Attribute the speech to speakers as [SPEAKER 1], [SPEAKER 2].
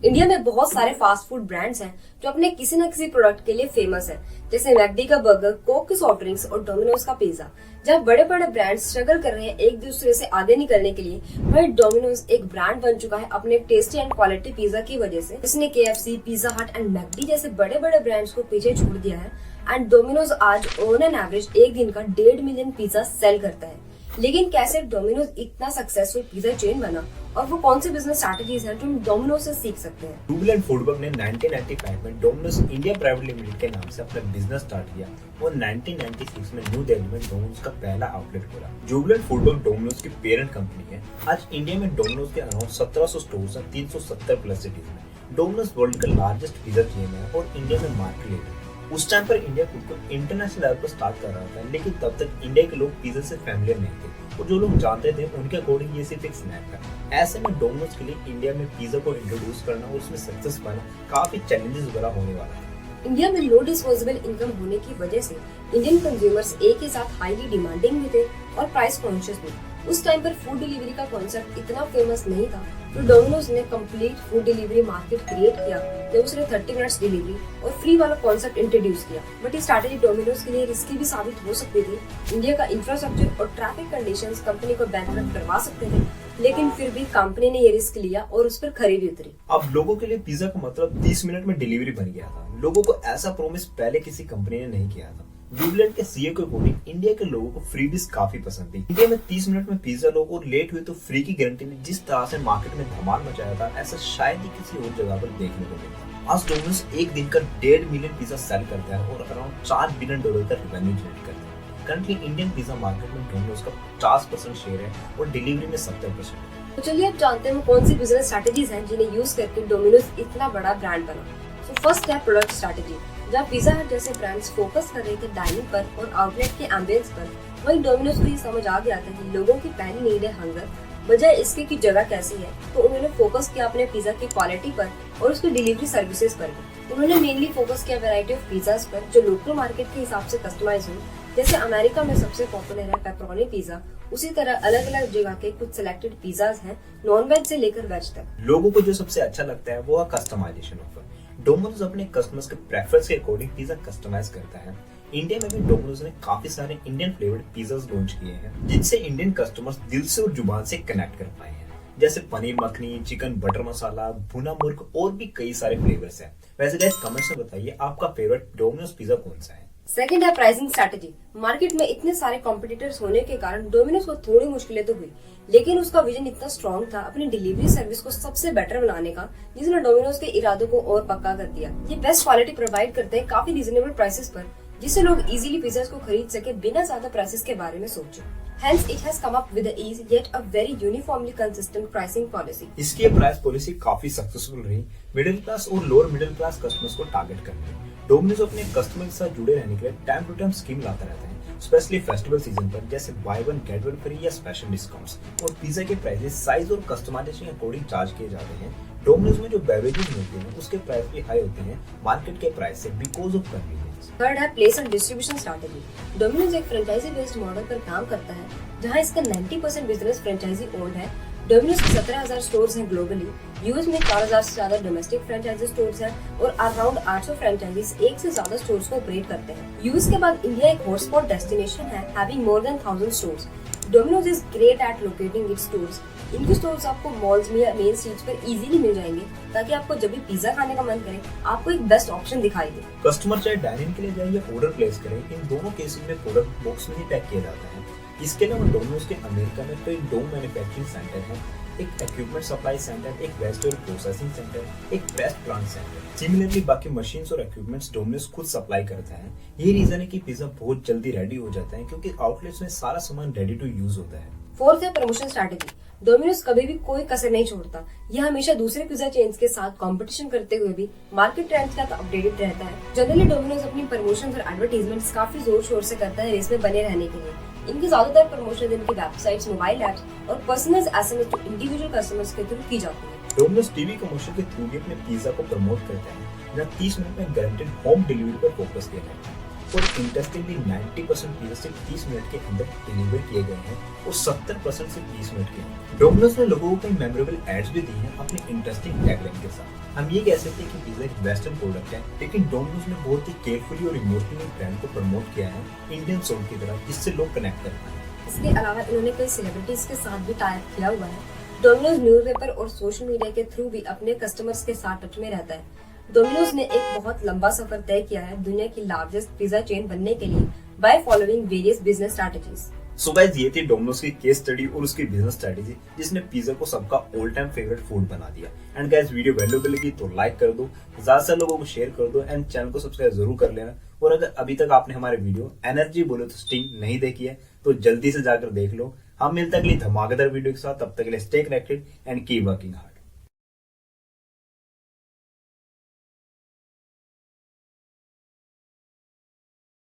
[SPEAKER 1] India में बहुत सारे फास्ट फूड ब्रांड्स हैं जो अपने किसी न किसी प्रोडक्ट के लिए फेमस हैं, जैसे मैकडी का बर्गर, कोक की सॉफ्ट ड्रिंक्स और डोमिनोज का पिज्जा। जब बड़े बड़े ब्रांड्स स्ट्रगल कर रहे हैं एक दूसरे से आगे निकलने के लिए, वहीं डोमिनोज एक ब्रांड बन चुका है अपने टेस्टी एंड क्वालिटी पिज्जा की वजह से। इसने KFC, पिज्जा हट एंड मैकडी जैसे बड़े बड़े ब्रांड्स को पीछे छोड़ दिया है एंड डोमिनोज आज ऑन एन एवरेज एक दिन का 1.5 मिलियन पिज्जा सेल करता है। लेकिन कैसे डोमिनोज इतना सक्सेसफुल पिज्जा चेन बना और वो कौन सी बिजनेस स्ट्रैटेजीज हैं जो हम डोमिनोज से सीख सकते हैं?
[SPEAKER 2] जुबिलेंट फूडवर्क ने 1995 में डोमिनोज इंडिया प्राइवेट लिमिटेड के नाम से अपना बिजनेस स्टार्ट किया और 1996 में न्यू दिल्ली में डोमिनोज का पहला आउटलेट खोला। जुबिलेंट फूडवर्क डोमिनोज की पेरेंट कंपनी है। आज इंडिया में डोमिनोज के अराउंड 1700 स्टोर्स हैं 370 प्लस सिटीज में। डोमिनोज वर्ल्ड का लार्जेस्ट पिज्जा चेन है और इंडिया में मार्केट लीडर। उस टाइम पर इंडिया खुद को इंटरनेशनल लेवल पर स्टार्ट कर रहा था, लेकिन तब तक इंडिया के लोग पिज्जा से फैमिलियर नहीं थे और जो लोग जानते थे उनके अकॉर्डिंग ये सिर्फ एक स्नैक था। ऐसे में डोमिनोज के लिए इंडिया में पिज्जा को इंट्रोड्यूस करना और उसमें सक्सेस पाना काफी चैलेंजेस भरा होने वाला है।
[SPEAKER 1] इंडिया में लो डिस्पोजेबल इनकम होने की वजह से इंडियन कंज्यूमर्स एक ही साथ हाईली डिमांडिंग भी थे और प्राइस कॉन्शियस भी। उस टाइम पर फूड डिलीवरी का कॉन्सेप्ट इतना फेमस नहीं था, तो डोमिनोज ने complete food delivery market create किया जब उसने 30 मिनट्स डिलीवरी और फ्री वाला कॉन्सेप्ट इंट्रोड्यूस किया। बट ये स्ट्रैटेजी डोमिनोज के लिए रिस्की भी साबित हो सकती थी। इंडिया का इंफ्रास्ट्रक्चर और ट्रैफिक कंडीशंस कंपनी को बैंकरप्ट करवा सकते थे, लेकिन फिर भी कंपनी ने ये रिस्क लिया और उस पर खरीदी उतरी।
[SPEAKER 2] अब लोगों के लिए पिज्जा का मतलब 30 मिनट में डिलीवरी बन गया था। लोगों को ऐसा प्रॉमिस पहले किसी कंपनी ने नहीं किया था। जुबिलेंट के CEO के अकॉर्डिंग इंडिया के लोगों को फ्रीबीज काफी पसंद थी। इंडिया में 30 मिनट में पिज्जा लो और लेट हुए तो फ्री की गारंटी ने जिस तरह से मार्केट में धमाल मचाया था, ऐसा शायद ही किसी और जगह पर देखने को मिलता। आज डोमिनोज एक दिन का 1.5 मिलियन पिज्जा सेल करता है और अराउंड $4 बिलियन का रेवेन्यू जनरेट करता है। करंटली इंडियन पिज्जा मार्केट में डोमिनोज का 50% शेयर है और डिलीवरी में 70%।
[SPEAKER 1] तो चलिए अब जानते हैं कौन सी बिजनेस स्ट्रैटेजीज हैं जिन्हें यूज करके डोमिनोज इतना बड़ा ब्रांड बना। तो फर्स्ट है प्रोडक्ट स्ट्रैटेजी। जब पिज्जा हट जैसे ब्रांड्स फोकस कर रहे थे डाइनिंग पर और आउटलेट के एम्बियंस पर, वहीं डोमिनोज को ये समझ आ गया था कि लोगों की पहली नीड है हंगर, बजाय इसके की जगह कैसी है। तो उन्होंने फोकस किया अपने पिज्जा की क्वालिटी पर और उसकी डिलीवरी सर्विसेज पर भी। उन्होंने मेनली फोकस किया वैरायटी ऑफ पिज्जाज पर जो लोकल मार्केट के हिसाब से कस्टमाइज हो। जैसे अमेरिका में सबसे पॉपुलर है पेपरोनी पिज्जा, उसी तरह अलग अलग जगह के कुछ सिलेक्टेड पिज्जाज हैं, नॉन वेज से लेकर वेज तक।
[SPEAKER 2] लोगों को जो सबसे अच्छा लगता है वो है कस्टमाइजेशन ऑफर। डोमिनोज अपने कस्टमर्स के प्रेफरेंस के अकॉर्डिंग पिज्जा कस्टमाइज करता है। इंडिया में भी डोमिनोज ने काफी सारे इंडियन फ्लेवर्ड पिज्जाज लॉन्च किए हैं, जिनसे इंडियन कस्टमर्स दिल से और जुबान से कनेक्ट कर पाए हैं। जैसे पनीर मखनी, चिकन बटर मसाला, भुना मुर्ग और भी कई सारे फ्लेवर्स हैं। वैसे गाइस कमेंट्स में बताइए आपका फेवरेट डोमिनोज पिज्जा कौन सा है?
[SPEAKER 1] सेकंड है प्राइसिंग स्ट्रैटेजी। मार्केट में इतने सारे कॉम्पिटिटर्स होने के कारण डोमिनोज को थोड़ी मुश्किलें तो हुई, लेकिन उसका विजन इतना स्ट्रॉन्ग था अपनी डिलीवरी सर्विस को सबसे बेटर बनाने का, जिसने डोमिनोज के इरादों को और पक्का कर दिया। ये बेस्ट क्वालिटी प्रोवाइड करते हैं काफी रीजनेबल प्राइसेस पर, जिससे लोग इजीली पिज्जा को खरीद सके बिना ज्यादा प्राइसेस के बारे में सोचे। Hence, it has come up with the ease yet a very uniformly consistent pricing policy.
[SPEAKER 2] इसकी प्राइस पॉलिसी काफी सक्सेसफुल रही, मिडिल क्लास और लोअर मिडिल क्लास कस्टमर्स को टारगेट करके। डोमिनोज अपने कस्टमर के साथ जुड़े रहने के लिए टाइम टू टाइम स्कीम लाता रहता है, स्पेशली फेस्टिवल सीजन पर, जैसे buy one get one free या स्पेशल डिस्काउंट्स। और पिज्जा के प्राइसेस साइज और कस्टमाइजेशन के अकॉर्डिंग चार्ज किए जाते हैं। डोमिनोज में जो बेवरेजेस मिलते हैं उसके प्राइस भी हाई होते हैं मार्केट के प्राइस से बिकॉज ऑफ कन्वीनियंस।
[SPEAKER 1] थर्ड है place and distribution strategy. Domino's एक फ्रेंचाइजी बेस्ड मॉडल पर काम करता है, जहां इसका 90% बिजनेस फ्रेंचाइजी ओन्ड है। डोमिनोज के 17,000 स्टोर्स हैं ग्लोबली। यूएस में 4,000 से ज्यादा डोमेस्टिक फ्रेंचाइजी स्टोर्स हैं और अराउंड 800 फ्रेंचाइजीज एक से ज्यादा स्टोर्स को ऑपरेट करते हैं। यूएस के बाद इंडिया एक हॉटस्पॉट डेस्टिनेशन है, having more than 1000 stores. Domino's is great at locating it's stores. इनके स्टोर्स आपको मॉल्स में या मेन स्ट्रीट्स पर इजीली मिल जाएंगे, ताकि आपको जब भी पिज्जा खाने का मन करे आपको एक बेस्ट ऑप्शन दिखाई दे।
[SPEAKER 2] कस्टमर चाहे डाइनिंग के लिए जाए या ऑर्डर प्लेस करे, इन दोनों केसेस में प्रोडक्ट बॉक्स में ही पैक किया जाता है। इसके अलावा डोमिनोज के अमेरिका में कई डोम मैन्युफैक्चरिंग सेंटर हैं, एक इक्विपमेंट सप्लाई सेंटर, एक वेजिटेबल प्रोसेसिंग सेंटर, एक प्रेस प्लांट सेंटर। सिमिलरली बाकी मशीन्स और इक्विपमेंट्स डोमिनोज खुद सप्लाई करता है। ये रीजन है कि पिज्जा बहुत जल्दी रेडी हो जाता है, क्योंकि आउटलेट्स में सारा सामान रेडी टू यूज होता है।
[SPEAKER 1] फोर्थ है प्रमोशन स्ट्रैटेजी। डोमिनोज कभी भी कोई कसर नहीं छोड़ता। यह हमेशा दूसरे पिज्जा चेन्स के साथ कंपटीशन करते हुए भी मार्केट ट्रेंड्स के साथ अपडेटेड रहता है। जनरली डोमिनोज अपनी प्रमोशंस और एडवर्टाइजमेंट्स काफी जोर शोर से करता है रेस में बने रहने के लिए। इनकी ज्यादातर प्रमोशन इनकी वेबसाइट्स, मोबाइल ऐप्स और personal SMS to individual customers के थ्रू की जाती है।
[SPEAKER 2] डोमिनोज टीवी कमर्शियल के थ्रू भी अपने पिज्जा को प्रमोट करता है, जहाँ 30 मिनट में गारंटेड होम डिलीवरी पर फोकस किया जाता है। और इंटरेस्टिंगली 90% पिज्जा सिर्फ 30 मिनट के अंदर डिलीवर किए गए हैं और 70% सिर्फ 30 मिनट के। डोमिनोज ने लोगों को कई मेमोरेबल एड्स भी दी हैं अपने इंटरेस्टिंग टैगलाइन के साथ। हम ये कह सकते हैं कि पिज्जा एक वेस्टर्न प्रोडक्ट है, लेकिन डोमिनोज ने बहुत ही केयरफुली और इमोशनली ब्रांड को प्रमोट किया है इंडियन सोल की तरह, जिससे लोग कनेक्ट कर पाए।
[SPEAKER 1] इसके अलावा इन्होंने कई सेलिब्रिटीज के साथ भी टाई अप किया हुआ है। डोमिनोज न्यूज़पेपर और सोशल मीडिया के थ्रू भी अपने कस्टमर्स के साथ टच में रहता है। डोमिनोज ने एक बहुत लंबा सफर तय किया है दुनिया की लार्जेस्ट पिज्जा चेन बनने के लिए by following various business strategies.
[SPEAKER 2] So guys, ये थी डोमिनोज की केस स्टडी और उसकी बिजनेस स्ट्रेटेजी, जिसने पिज्जा को सबका ऑल टाइम फेवरेट फूड बना दिया। एंड गाइस, वीडियो वैल्यूएबल लगी तो लाइक कर दो, ज्यादा से लोगों को शेयर कर दो एंड चैनल को सब्सक्राइब जरूर कर लेना। और अगर अभी तक आपने हमारे वीडियो एनर्जी बोले तो स्टिंग नहीं देखी है तो जल्दी से जाकर देख लो। हम मिलते हैं अगली धमाकेदार वीडियो के साथ, तब तक के लिए stay connected and keep working hard.